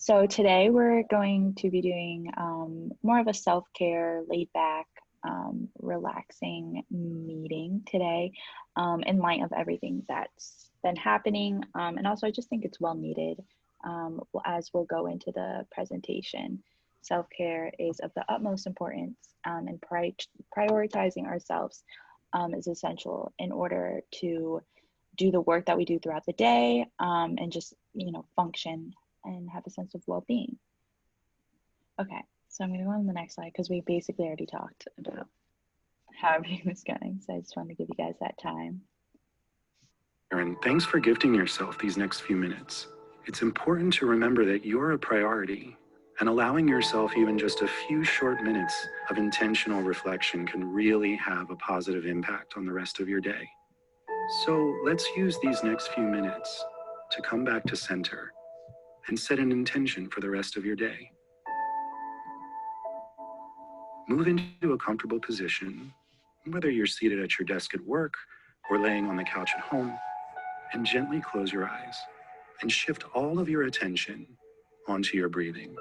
So today we're going to be doing more of a self-care, laid-back, relaxing meeting today in light of everything that's been happening. And also, I just think it's well needed as we'll go into the presentation. Self-care is of the utmost importance, and prioritizing ourselves is essential in order to do the work that we do throughout the day, and just, function and have a sense of well-being. Okay, so I'm going to go on the next slide because we basically already talked about how everything was going. So I just wanted to give you guys that time. Erin, thanks for gifting yourself these next few minutes. It's important to remember that you're a priority, and allowing yourself even just a few short minutes of intentional reflection can really have a positive impact on the rest of your day. So let's use these next few minutes to come back to center and set an intention for the rest of your day. Move into a comfortable position, whether you're seated at your desk at work or laying on the couch at home, and gently close your eyes and shift all of your attention onto your breathing,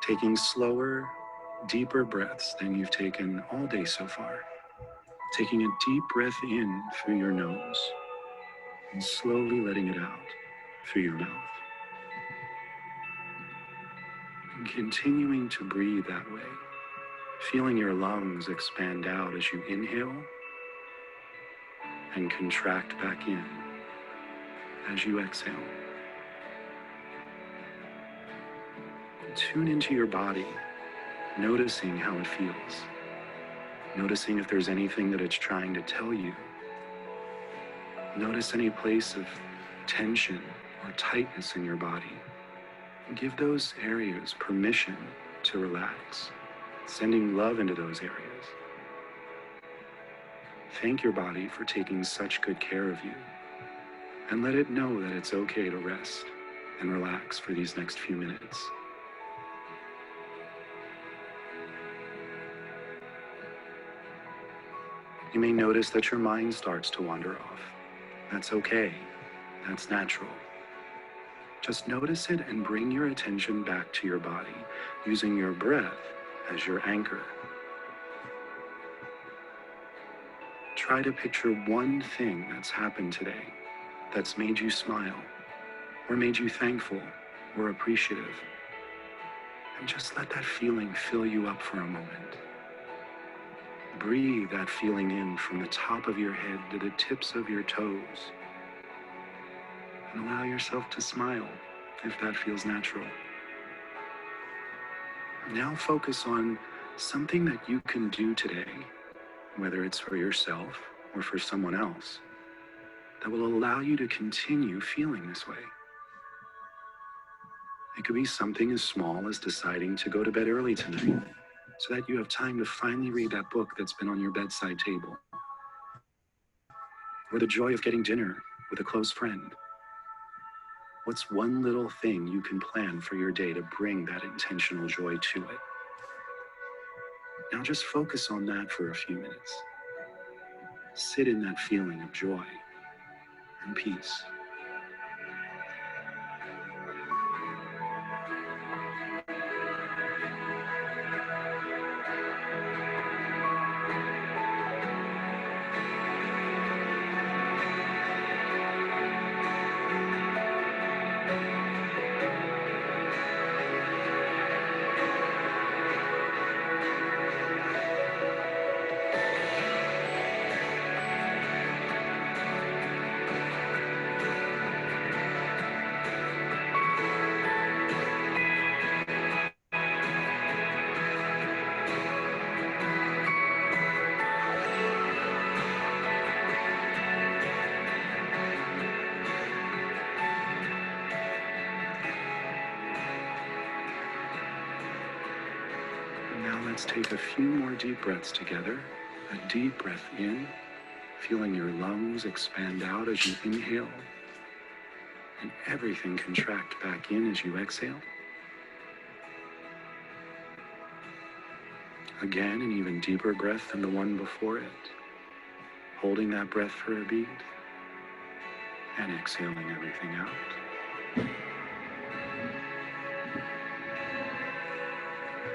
taking slower, deeper breaths than you've taken all day so far. Taking a deep breath in through your nose and slowly letting it out through your mouth. And continuing to breathe that way, feeling your lungs expand out as you inhale and contract back in as you exhale. Tune into your body, noticing how it feels. Noticing if there's anything that it's trying to tell you. Notice any place of tension or tightness in your body. And give those areas permission to relax, sending love into those areas. Thank your body for taking such good care of you, and let it know that it's okay to rest and relax for these next few minutes. You may notice that your mind starts to wander off. That's okay. That's natural. Just notice it and bring your attention back to your body, using your breath as your anchor. Try to picture one thing that's happened today that's made you smile, or made you thankful or appreciative. And just let that feeling fill you up for a moment. Breathe that feeling in from the top of your head to the tips of your toes. And allow yourself to smile if that feels natural. Now focus on something that you can do today, whether it's for yourself or for someone else, that will allow you to continue feeling this way. It could be something as small as deciding to go to bed early tonight so that you have time to finally read that book that's been on your bedside table. Or the joy of getting dinner with a close friend. What's one little thing you can plan for your day to bring that intentional joy to it? Now just focus on that for a few minutes. Sit in that feeling of joy and peace. Now let's take a few more deep breaths together. A deep breath in, feeling your lungs expand out as you inhale, and everything contract back in as you exhale. Again, an even deeper breath than the one before it. Holding that breath for a beat, and exhaling everything out.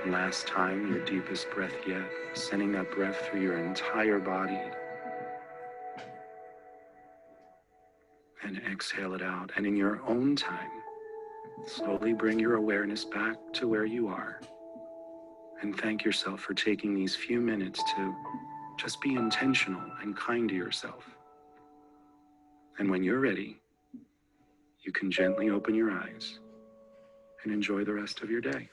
Last time, your deepest breath yet, sending that breath through your entire body. And exhale it out. And in your own time, slowly bring your awareness back to where you are. And thank yourself for taking these few minutes to just be intentional and kind to yourself. And when you're ready, you can gently open your eyes and enjoy the rest of your day.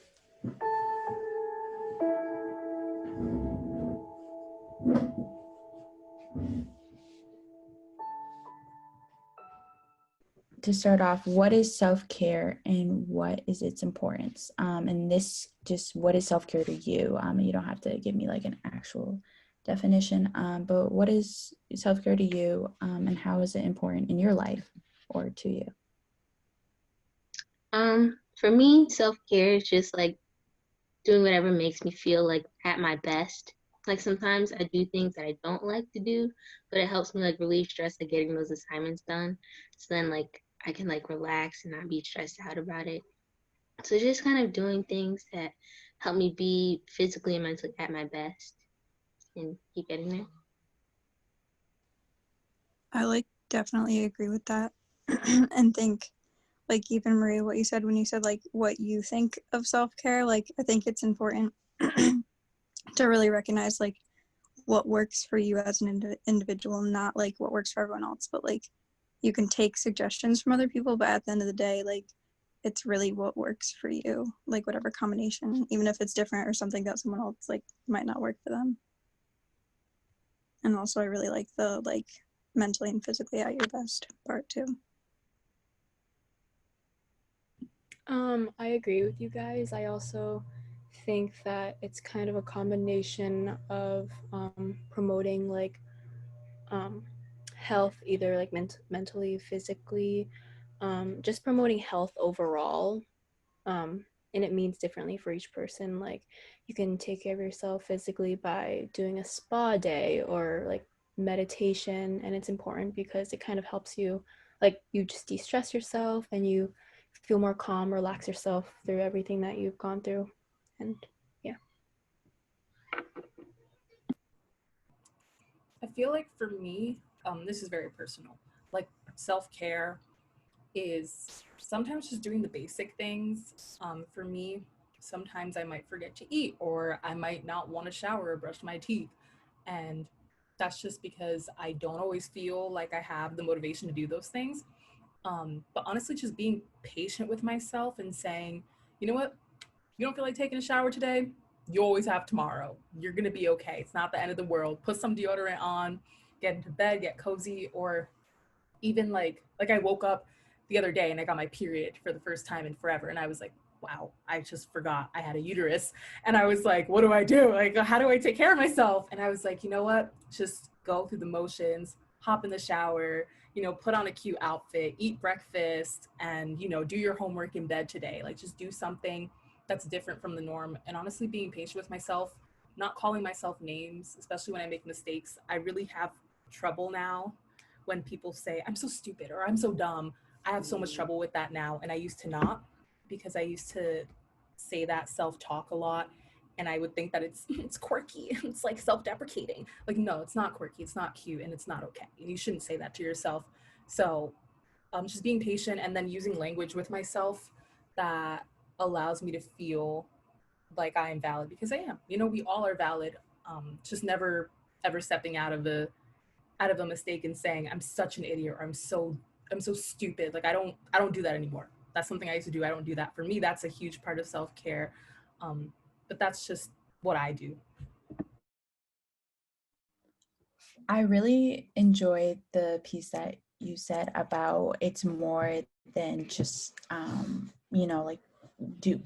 To start off, what is self-care and what is its importance? And this just, what is self-care to you? You don't have to give me like an actual definition, but what is self-care to you, and how is it important in your life or to you? For me, self-care is just like doing whatever makes me feel like at my best. Like sometimes I do things that I don't like to do, but it helps me like relieve stress like getting those assignments done. So then like I can like relax and not be stressed out about it. So just kind of doing things that help me be physically and mentally at my best and keep getting there. I like definitely agree with that and think like even Maria, what you said when you said like what you think of self-care, like I think it's important to really recognize like what works for you as an individual, not like what works for everyone else, but like you can take suggestions from other people, but at the end of the day, like it's really what works for you, like whatever combination, even if it's different or something that someone else like might not work for them. And also I really like the like mentally and physically at your best part too. I agree with you guys. I also think that it's kind of a combination of promoting like health, either like mentally, physically, just promoting health overall. And it means differently for each person. Like you can take care of yourself physically by doing a spa day or like meditation, and it's important because it kind of helps you, like you just de-stress yourself and you feel more calm, relax yourself through everything that you've gone through. And yeah. I feel like for me, this is very personal. Like self-care is sometimes just doing the basic things. For me, sometimes I might forget to eat or I might not want to shower or brush my teeth. And that's just because I don't always feel like I have the motivation to do those things. But honestly, just being patient with myself and saying, you know what, you don't feel like taking a shower today, you always have tomorrow. You're gonna be okay. It's not the end of the world. Put some deodorant on, get into bed, get cozy, or even like I woke up the other day and I got my period for the first time in forever, and I was like, wow, I just forgot I had a uterus, and I was like, what do I do? Like, how do I take care of myself? And I was like, you know what? Just go through the motions, hop in the shower, put on a cute outfit, eat breakfast, and do your homework in bed today. Like, just do something that's different from the norm. And honestly, being patient with myself, not calling myself names, especially when I make mistakes. I really have trouble now when people say I'm so stupid or I'm so dumb. I have so much trouble with that now, and I used to not, because I used to say that self-talk a lot, and I would think that it's quirky. It's like self-deprecating. Like, no, it's not quirky, it's not cute, and it's not okay. And you shouldn't say that to yourself. So just being patient and then using language with myself that allows me to feel like I am valid, because I am. We all are valid. Just never ever stepping out of a mistake and saying I'm such an idiot or I'm so stupid. Like I don't do that anymore. That's something I used to do. I don't do that. For me, that's a huge part of self-care. But that's just what I do. I really enjoyed the piece that you said about it's more than just, like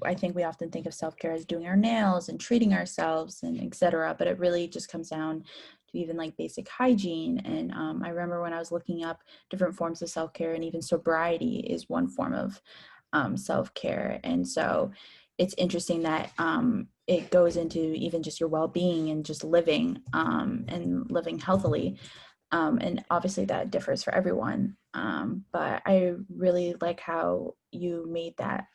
I think we often think of self-care as doing our nails and treating ourselves and etc. But it really just comes down to even like basic hygiene. And I remember when I was looking up different forms of self-care, and even sobriety is one form of self-care. And so it's interesting that it goes into even just your well-being and just living and living healthily. And obviously that differs for everyone. But I really like how you made that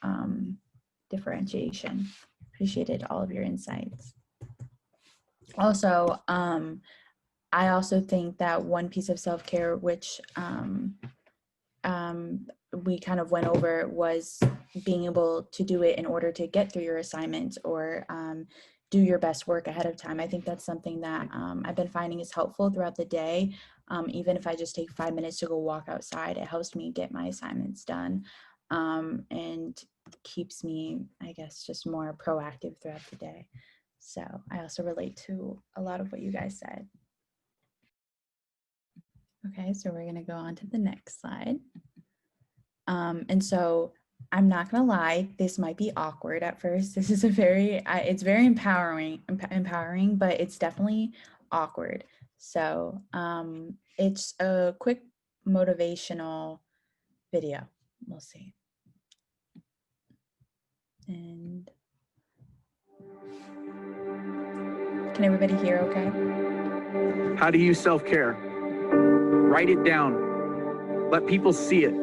differentiation. appreciated all of your insights. Also, I also think that one piece of self-care, which we kind of went over, was being able to do it in order to get through your assignments or do your best work ahead of time. I think that's something that I've been finding is helpful throughout the day. Even if I just take 5 minutes to go walk outside, it helps me get my assignments done and keeps me, I guess, just more proactive throughout the day. So I also relate to a lot of what you guys said. Okay, so we're gonna go on to the next slide. And so I'm not gonna lie, this might be awkward at first. This is it's very empowering, but it's definitely awkward. So it's a quick motivational video. We'll see. And can everybody hear okay? How do you self-care? Write it down. Let people see it.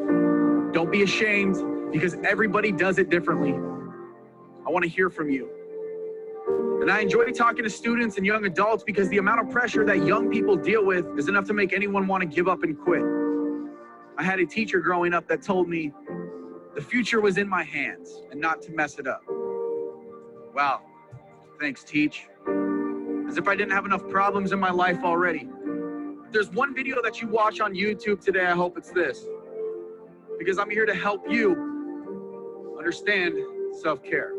Don't be ashamed, because everybody does it differently. I want to hear from you. And I enjoy talking to students and young adults because the amount of pressure that young people deal with is enough to make anyone want to give up and quit. I had a teacher growing up that told me the future was in my hands and not to mess it up. Wow, thanks, Teach. As if I didn't have enough problems in my life already. If there's one video that you watch on YouTube today, I hope it's this. Because I'm here to help you understand self-care.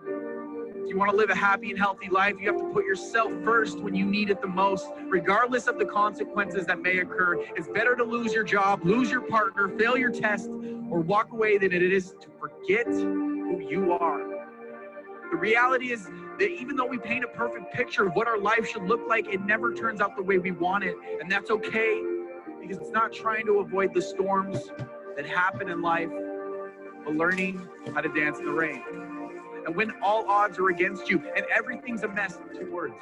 If you want to live a happy and healthy life, you have to put yourself first when you need it the most, regardless of the consequences that may occur. It's better to lose your job, lose your partner, fail your test, or walk away than it is to forget who you are. The reality is that even though we paint a perfect picture of what our life should look like, it never turns out the way we want it. And that's okay, because it's not trying to avoid the storms that happen in life, but learning how to dance in the rain. And when all odds are against you and everything's a mess, 2 words: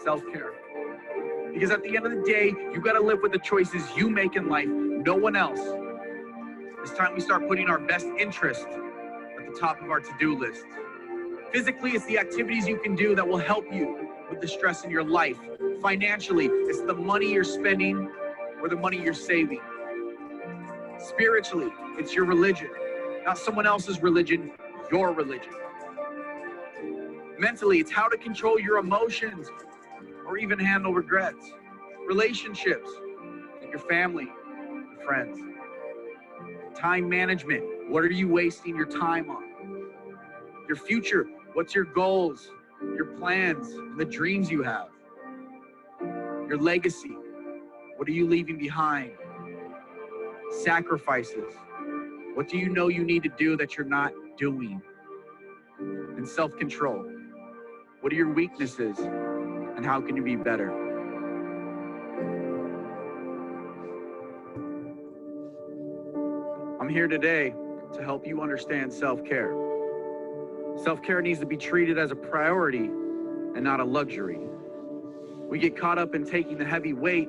self-care. Because at the end of the day, you got to live with the choices you make in life, no one else. It's time we start putting our best interest at the top of our to-do list. Physically, it's the activities you can do that will help you with the stress in your life. Financially, it's the money you're spending or the money you're saving. Spiritually, it's your religion, not someone else's religion, your religion. Mentally, it's how to control your emotions or even handle regrets. Relationships, like your family, your friends. Time management, what are you wasting your time on? Your future, what's your goals, your plans, and the dreams you have? Your legacy, what are you leaving behind? Sacrifices, what do you know you need to do that you're not doing? And self-control, what are your weaknesses and how can you be better? I'm here today to help you understand self-care. Self-care needs to be treated as a priority and not a luxury. We get caught up in taking the heavy weight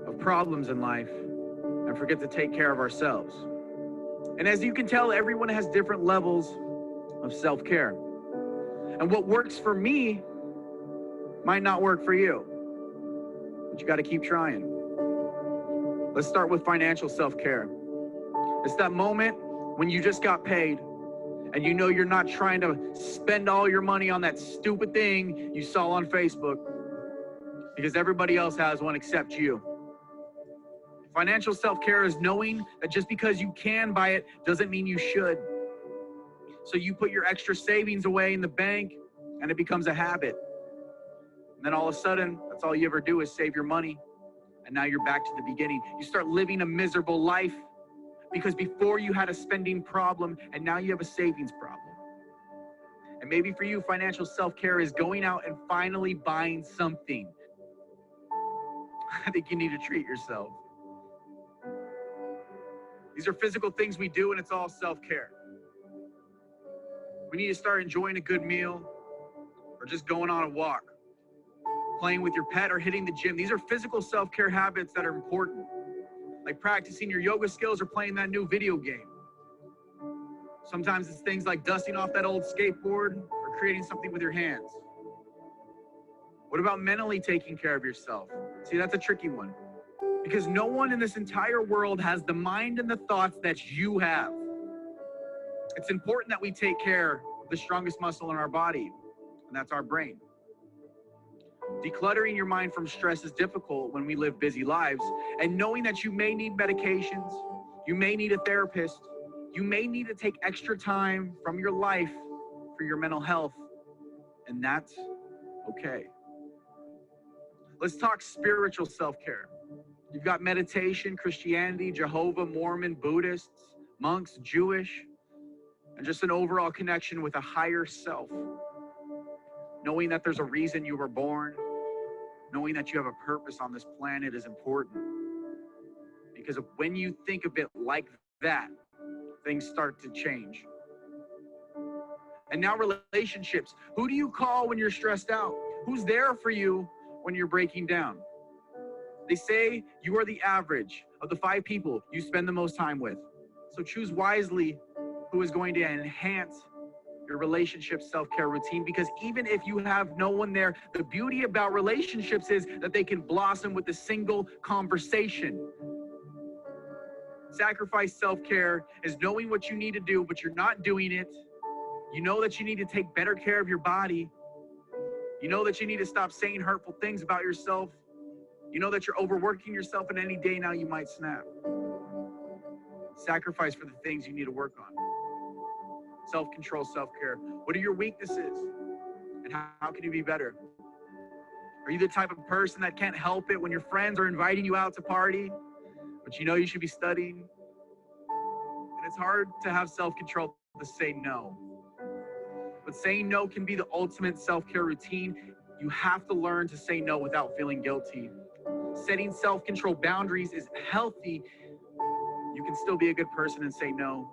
of problems in life and forget to take care of ourselves. And as you can tell, everyone has different levels of self-care. And what works for me might not work for you, but you got to keep trying. Let's start with financial self-care. It's that moment when you just got paid and you know you're not trying to spend all your money on that stupid thing you saw on Facebook because everybody else has one except you. Financial self-care is knowing that just because you can buy it doesn't mean you should. So you put your extra savings away in the bank and it becomes a habit. And then all of a sudden, that's all you ever do is save your money. And now you're back to the beginning. You start living a miserable life because before you had a spending problem and now you have a savings problem. And maybe for you, financial self-care is going out and finally buying something. I think you need to treat yourself. These are physical things we do and it's all self-care. We need to start enjoying a good meal or just going on a walk, playing with your pet or hitting the gym. These are physical self-care habits that are important, like practicing your yoga skills or playing that new video game. Sometimes it's things like dusting off that old skateboard or creating something with your hands. What about mentally taking care of yourself? See, that's a tricky one, because no one in this entire world has the mind and the thoughts that you have. It's important that we take care of the strongest muscle in our body, and that's our brain. Decluttering your mind from stress is difficult when we live busy lives, and knowing that you may need medications, you may need a therapist, you may need to take extra time from your life for your mental health, and that's okay. Let's talk spiritual self-care. You've got meditation, Christianity, Jehovah, Mormon, Buddhists, monks, Jewish, and just an overall connection with a higher self. Knowing that there's a reason you were born, knowing that you have a purpose on this planet is important. Because when you think of it like that, things start to change. And now relationships. Who do you call when you're stressed out? Who's there for you when you're breaking down? They say you are the average of the 5 people you spend the most time with. So choose wisely who is going to enhance your relationship self-care routine, because even if you have no one there, the beauty about relationships is that they can blossom with a single conversation. Sacrifice self-care is knowing what you need to do, but you're not doing it. You know that you need to take better care of your body. You know that you need to stop saying hurtful things about yourself. You know that you're overworking yourself, and any day now you might snap. Sacrifice for the things you need to work on. Self-control, self-care. What are your weaknesses? And how can you be better? Are you the type of person that can't help it when your friends are inviting you out to party, but you know you should be studying? And it's hard to have self-control to say no. But saying no can be the ultimate self-care routine. You have to learn to say no without feeling guilty. Setting self-control boundaries is healthy. You can still be a good person and say no.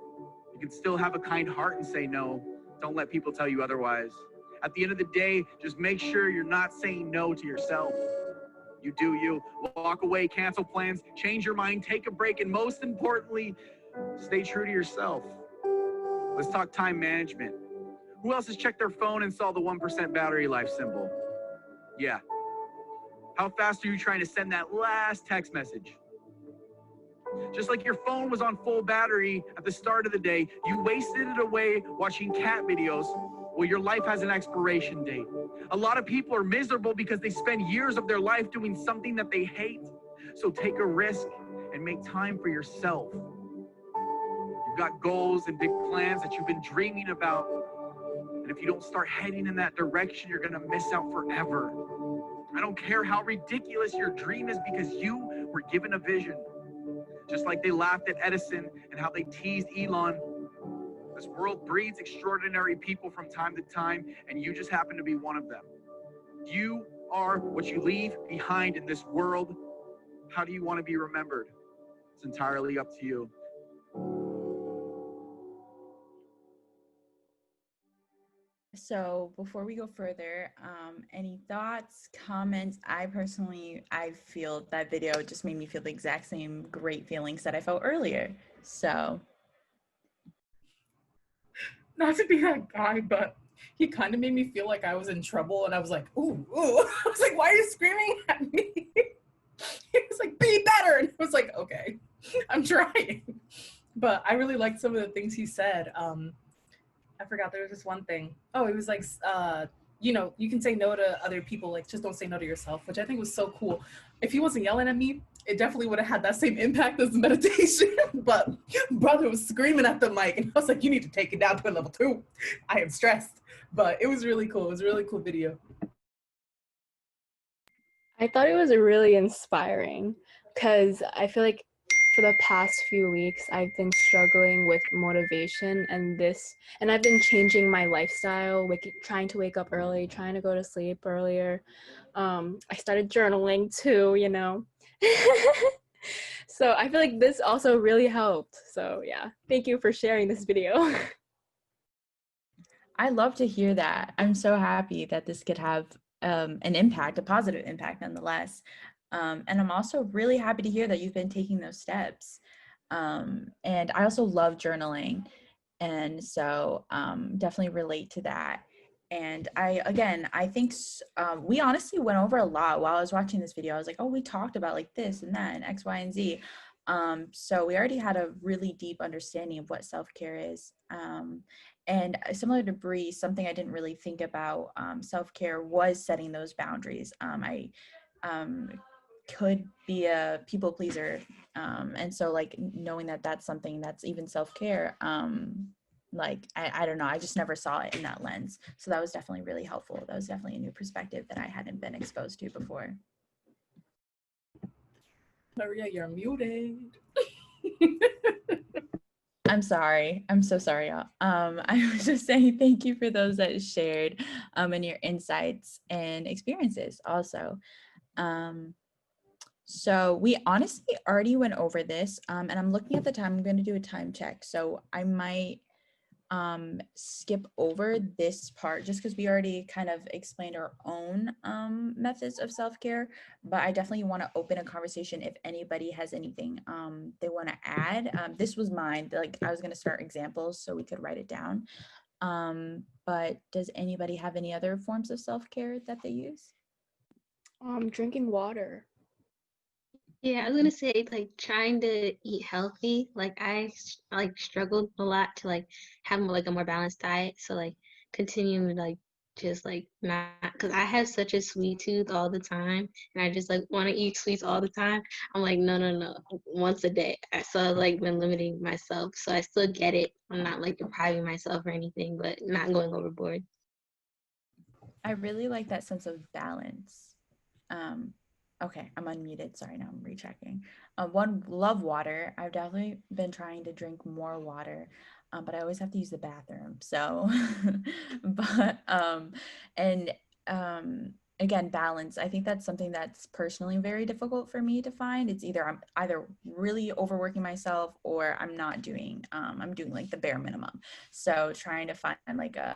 You can still have a kind heart and say no. Don't let people tell you otherwise. At the end of the day, just make sure you're not saying no to yourself. You do you. Walk away, cancel plans, change your mind, take a break, and most importantly, stay true to yourself. Let's talk time management. Who else has checked their phone and saw the 1% battery life symbol? Yeah. How fast are you trying to send that last text message? Just like your phone was on full battery at the start of the day, you wasted it away watching cat videos. Well, your life has an expiration date. A lot of people are miserable because they spend years of their life doing something that they hate. So take a risk and make time for yourself. You've got goals and big plans that you've been dreaming about. And if you don't start heading in that direction, you're gonna miss out forever. I don't care how ridiculous your dream is, because you were given a vision. Just like they laughed at Edison and how they teased Elon. This world breeds extraordinary people from time to time, and you just happen to be one of them. You are what you leave behind in this world. How do you want to be remembered? It's entirely up to you. So before we go further, any thoughts, comments? I feel that video just made me feel the exact same great feelings that I felt earlier. So. Not to be that guy, but he kind of made me feel like I was in trouble, and I was like, ooh. I was like, why are you screaming at me? He was like, be better. And I was like, okay, I'm trying. But I really liked some of the things he said. I forgot, there was this one thing. Oh, it was like, you know, you can say no to other people, like just don't say no to yourself, which I think was so cool. If he wasn't yelling at me, it definitely would have had that same impact as the meditation. But brother was screaming at the mic, and I was like, you need to take it down to a level 2. I am stressed. But it was really cool. It was a really cool video. I thought it was really inspiring, because I feel like for the past few weeks I've been struggling with motivation, and I've been changing my lifestyle, trying to wake up early, trying to go to sleep earlier. I started journaling too, you know. So I feel like this also really helped. So yeah, thank you for sharing this video. I love to hear that. I'm so happy that this could have an impact, a positive impact nonetheless. And I'm also really happy to hear that you've been taking those steps. And I also love journaling. And so definitely relate to that. And I think we honestly went over a lot while I was watching this video. I was like, oh, we talked about like this and that and X, Y, and Z. So we already had a really deep understanding of what self-care is. And similar to Bree, something I didn't really think about self-care was setting those boundaries. I could be a people pleaser. And so like knowing that that's something that's even self-care, like I don't know, I just never saw it in that lens. So that was definitely really helpful. That was definitely a new perspective that I hadn't been exposed to before. Maria, you're muted. I'm sorry. I'm so sorry, y'all. I was just saying thank you for those that shared and your insights and experiences also. So we honestly already went over this, and I'm looking at the time. I'm going to do a time check. So I might skip over this part just because we already kind of explained our own methods of self-care, but I definitely want to open a conversation if anybody has anything they want to add. This was mine, like I was going to start examples so we could write it down, but does anybody have any other forms of self-care that they use? Drinking water. Yeah, I was gonna say like trying to eat healthy. Like like struggled a lot to like have more, like a more balanced diet. So like continuing like just like not, because I have such a sweet tooth all the time, and I just like want to eat sweets all the time. I'm like no, once a day. So I've like been limiting myself. So I still get it. I'm not like depriving myself or anything, but not going overboard. I really like that sense of balance. Okay, I'm unmuted. Sorry, now I'm rechecking. One, love water. I've definitely been trying to drink more water, but I always have to use the bathroom. So, but and again, balance. I think that's something that's personally very difficult for me to find. It's either I'm either really overworking myself or I'm not doing. I'm doing like the bare minimum. So trying to find like a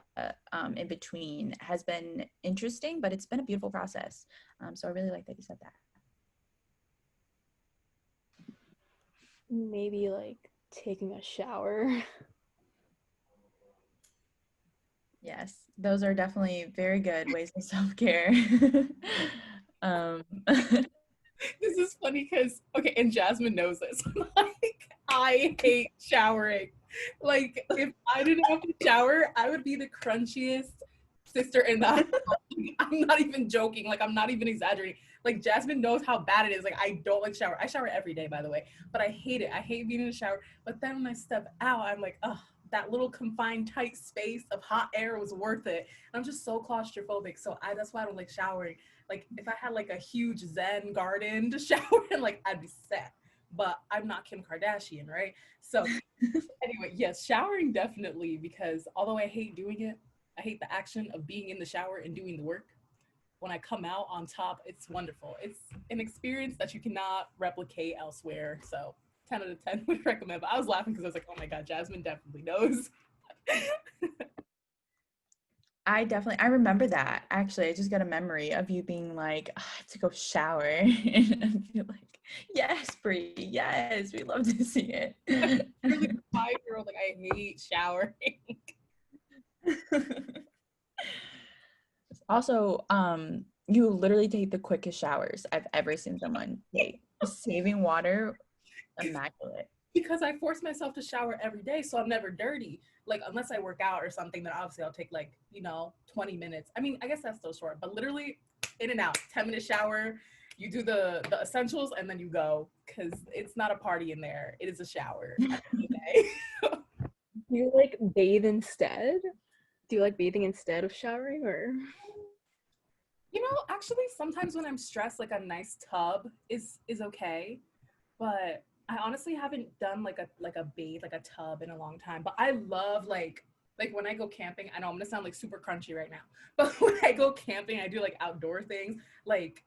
in between has been interesting, but it's been a beautiful process. So I really like that you said that. Maybe like taking a shower. Yes, those are definitely very good ways of self-care. This is funny because, okay, and Jasmine knows this. Like, I hate showering. Like, if I didn't have to shower, I would be the crunchiest sister in the house. I'm not even joking. Like, I'm not even exaggerating. Like, Jasmine knows how bad it is. Like, I don't like shower. I shower every day, by the way, but I hate it. I hate being in the shower. But then when I step out, I'm like, oh, that little confined, tight space of hot air was worth it. And I'm just so claustrophobic. So that's why I don't like showering. Like if I had like a huge Zen garden to shower in, like I'd be set. But I'm not Kim Kardashian, right? So anyway, yes, showering definitely, because although I hate doing it, I hate the action of being in the shower and doing the work. When I come out on top, it's wonderful. It's an experience that you cannot replicate elsewhere. So 10 out of 10 would recommend. But I was laughing because I was like, oh my God, Jasmine definitely knows. I remember that actually. I just got a memory of you being like, oh, I have to go shower. And you're like, yes, Brie, yes, we love to see it. Really 5-year-old, like I hate showering. Also, you literally take the quickest showers I've ever seen someone take. Saving water, immaculate. Because I force myself to shower every day, so I'm never dirty. Like unless I work out or something, then obviously I'll take like 20 minutes. I mean, I guess that's still short, but literally in and out, 10-minute shower. You do the essentials and then you go, because it's not a party in there. It is a shower at the end of the day. Do you like bathe instead? Do you like bathing instead of showering, or? Actually, sometimes when I'm stressed, like a nice tub is okay. But I honestly haven't done like a bathe, like a tub in a long time. But I love like when I go camping. I know I'm gonna sound like super crunchy right now, but when I go camping, I do like outdoor things. Like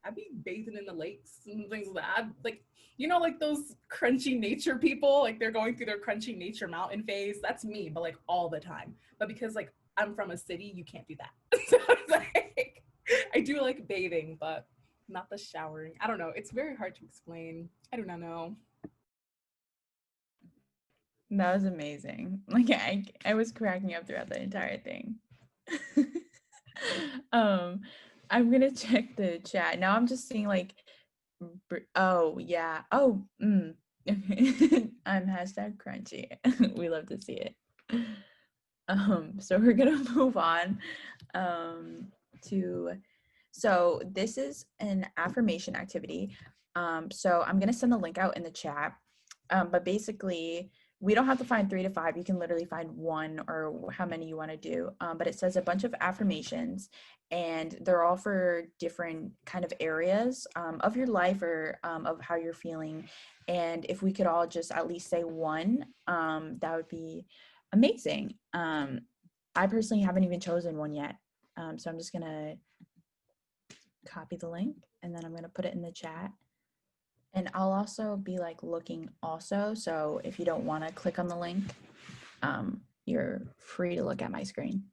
I'd be bathing in the lakes and things like that. Like like those crunchy nature people, like they're going through their crunchy nature mountain phase. That's me, but like all the time. But because like I'm from a city, you can't do that. So it's like I do like bathing, but not the showering. I don't know. It's very hard to explain. I do not know. That was amazing. Like I was cracking up throughout the entire thing. um, I'm gonna check the chat. Now I'm just seeing like oh yeah. Oh I'm hashtag crunchy. We love to see it. So we're gonna move on to so this is an affirmation activity. So I'm gonna send the link out in the chat. But basically, we don't have to find 3 to 5. You can literally find one or how many you want to do. But it says a bunch of affirmations, and they're all for different kind of areas of your life or of how you're feeling. And if we could all just at least say one, that would be amazing. I personally haven't even chosen one yet. So I'm just gonna copy the link and then I'm gonna put it in the chat. And I'll also be like looking also. So if you don't want to click on the link, you're free to look at my screen.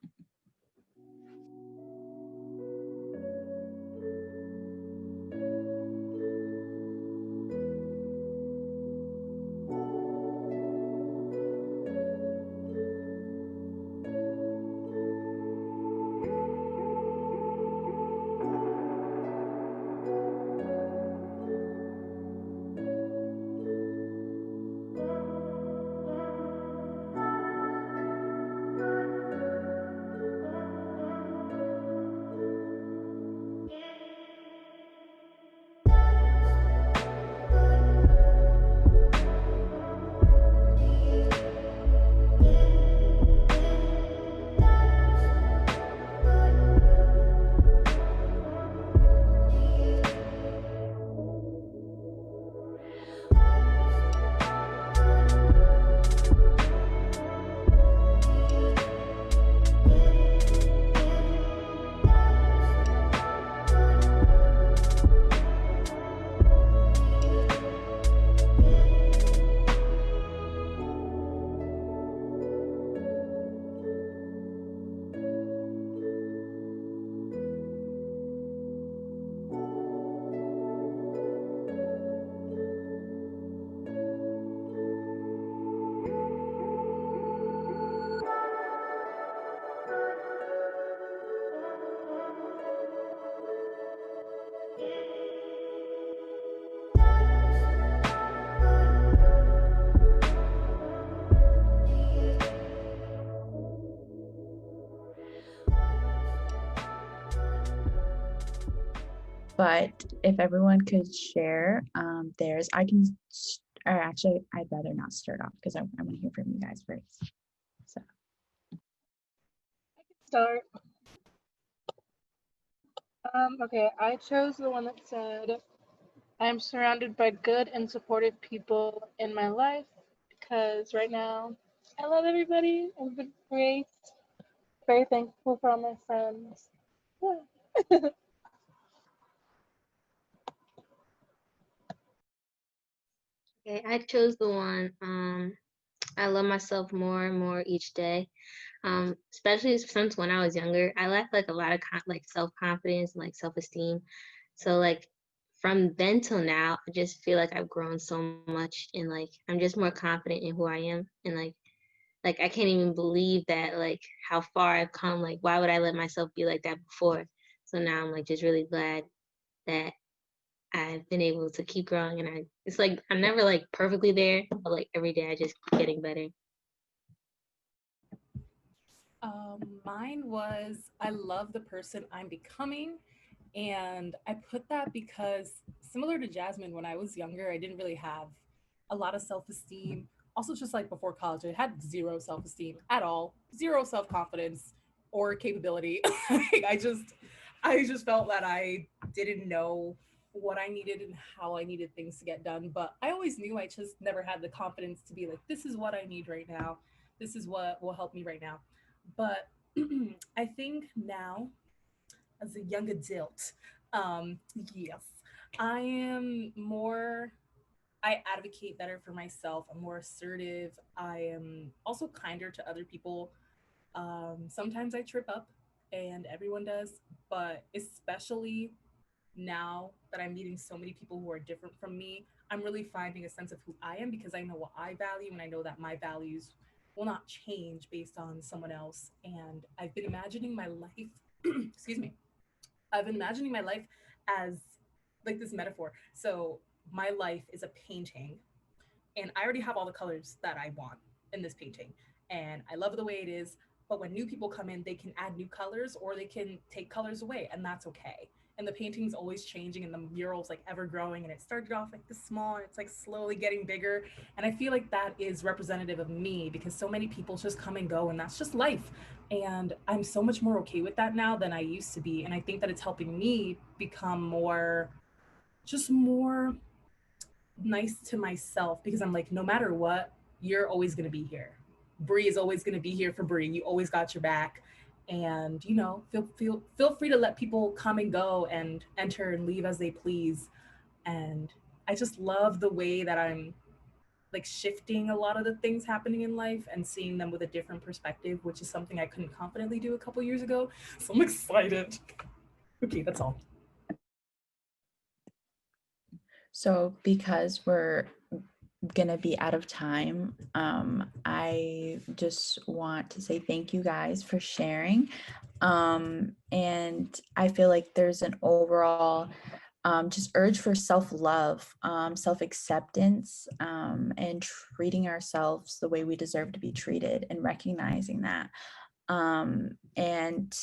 But if everyone could share theirs, I can, or actually, I'd rather not start off because I want to hear from you guys first. So. I can start. Okay, I chose the one that said, I am surrounded by good and supportive people in my life because right now I love everybody. I've been great. Very thankful for all my friends. Yeah. Okay, I chose the one. I love myself more and more each day. Especially since when I was younger, I lacked like a lot of like self-confidence and like self-esteem. So like from then till now, I just feel like I've grown so much and like I'm just more confident in who I am and like I can't even believe that like how far I've come. Like why would I let myself be like that before? So now I'm like just really glad that I've been able to keep growing and it's like I'm never like perfectly there, but like every day I just keep getting better. Mine was I love the person I'm becoming. And I put that because, similar to Jasmine, when I was younger, I didn't really have a lot of self esteem. Also, just like before college, I had zero self esteem at all, zero self confidence or capability. I just felt that I didn't know what I needed and how I needed things to get done. But I always knew I just never had the confidence to be like, this is what I need right now. This is what will help me right now. But I think now, as a young adult, um, yes, I am more. I advocate better for myself. I'm more assertive. I am also kinder to other people. Sometimes I trip up, and everyone does, but especially now that I'm meeting so many people who are different from me, I'm really finding a sense of who I am because I know what I value, and I know that my values will not change based on someone else. And I've been imagining my life, excuse me, I've been imagining my life as like this metaphor. So my life is a painting, and I already have all the colors that I want in this painting. And I love the way it is. But when new people come in, they can add new colors or they can take colors away, and that's okay. And the painting's always changing, and the mural's like ever growing. And it started off like this small, and it's like slowly getting bigger. And I feel like that is representative of me because so many people just come and go, and that's just life. And I'm so much more okay with that now than I used to be. And I think that it's helping me become more, just more nice to myself because I'm like, no matter what, you're always going to be here. Bree is always going to be here for Bree. You always got your back. And, you know, feel free to let people come and go and enter and leave as they please. And I just love the way that I'm like shifting a lot of the things happening in life and seeing them with a different perspective, which is something I couldn't confidently do a couple years ago. So I'm excited. Okay, that's all. So because we're gonna be out of time, I just want to say thank you guys for sharing. And I feel like there's an overall just urge for self-love, self-acceptance, and treating ourselves the way we deserve to be treated and recognizing that. And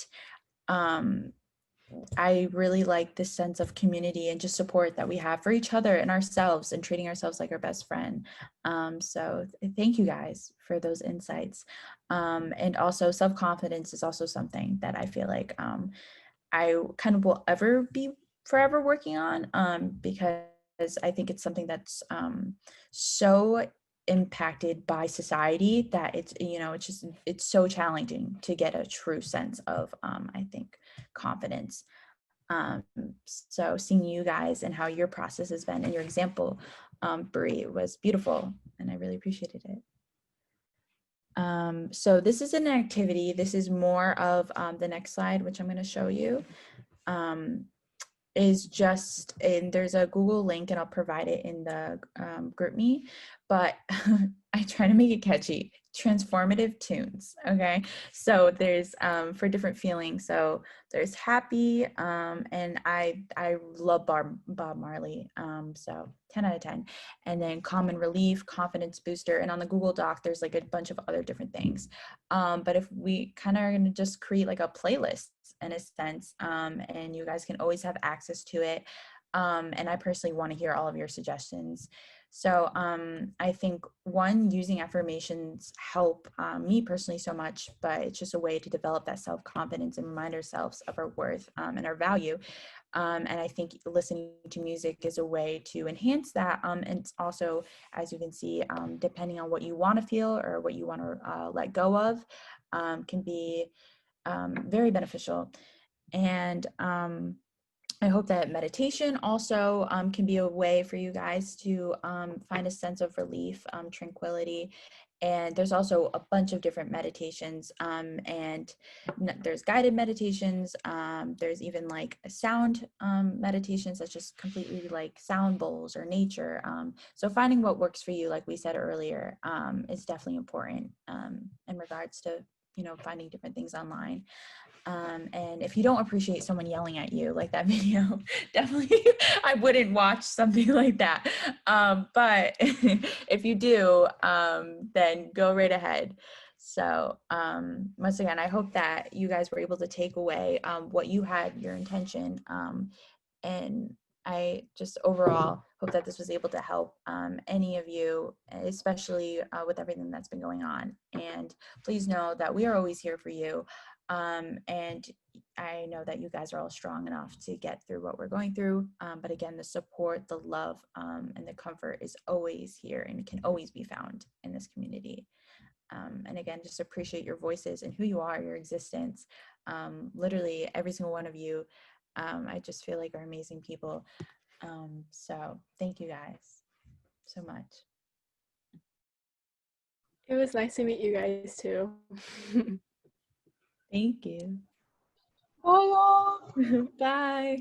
I really like this sense of community and just support that we have for each other and ourselves and treating ourselves like our best friend. So thank you guys for those insights. And also self-confidence is also something that I feel like I kind of will ever be forever working on, because I think it's something that's so impacted by society that it's, you know, it's so challenging to get a true sense of, I think, confidence. So seeing you guys and how your process has been and your example, Bree, was beautiful and I really appreciated it. So this is an activity. This is more of the next slide, which I'm going to show you. Is just, and there's a Google link and I'll provide it in the group me, but I try to make it catchy. Transformative tunes. Okay, so there's for different feelings. So there's happy, and I love Bob Marley, so 10 out of 10. And then common relief, confidence booster, and on the Google Doc there's like a bunch of other different things. But if we kind of are going to just create like a playlist in a sense, and you guys can always have access to it. And I personally want to hear all of your suggestions. So I think one, using affirmations help me personally so much, but it's just a way to develop that self-confidence and remind ourselves of our worth and our value. And I think listening to music is a way to enhance that. And it's also, as you can see, depending on what you want to feel or what you want to let go of, can be very beneficial. And I hope that meditation also can be a way for you guys to find a sense of relief, tranquility. And there's also a bunch of different meditations, and there's guided meditations. There's even like sound meditations that's just completely like sound bowls or nature. So finding what works for you, like we said earlier, is definitely important in regards to, you know, finding different things online. And if you don't appreciate someone yelling at you like that video, definitely I wouldn't watch something like that. But if you do, then go right ahead. So once again, I hope that you guys were able to take away what you had, your intention, and I just overall hope that this was able to help any of you, especially with everything that's been going on. And please know that we are always here for you. And I know that you guys are all strong enough to get through what we're going through. But again, the support, the love, and the comfort is always here and can always be found in this community. And again, just appreciate your voices and who you are, your existence. Literally every single one of you, I just feel like are amazing people. So thank you guys so much. It was nice to meet you guys too. Thank you. Bye, y'all. Bye.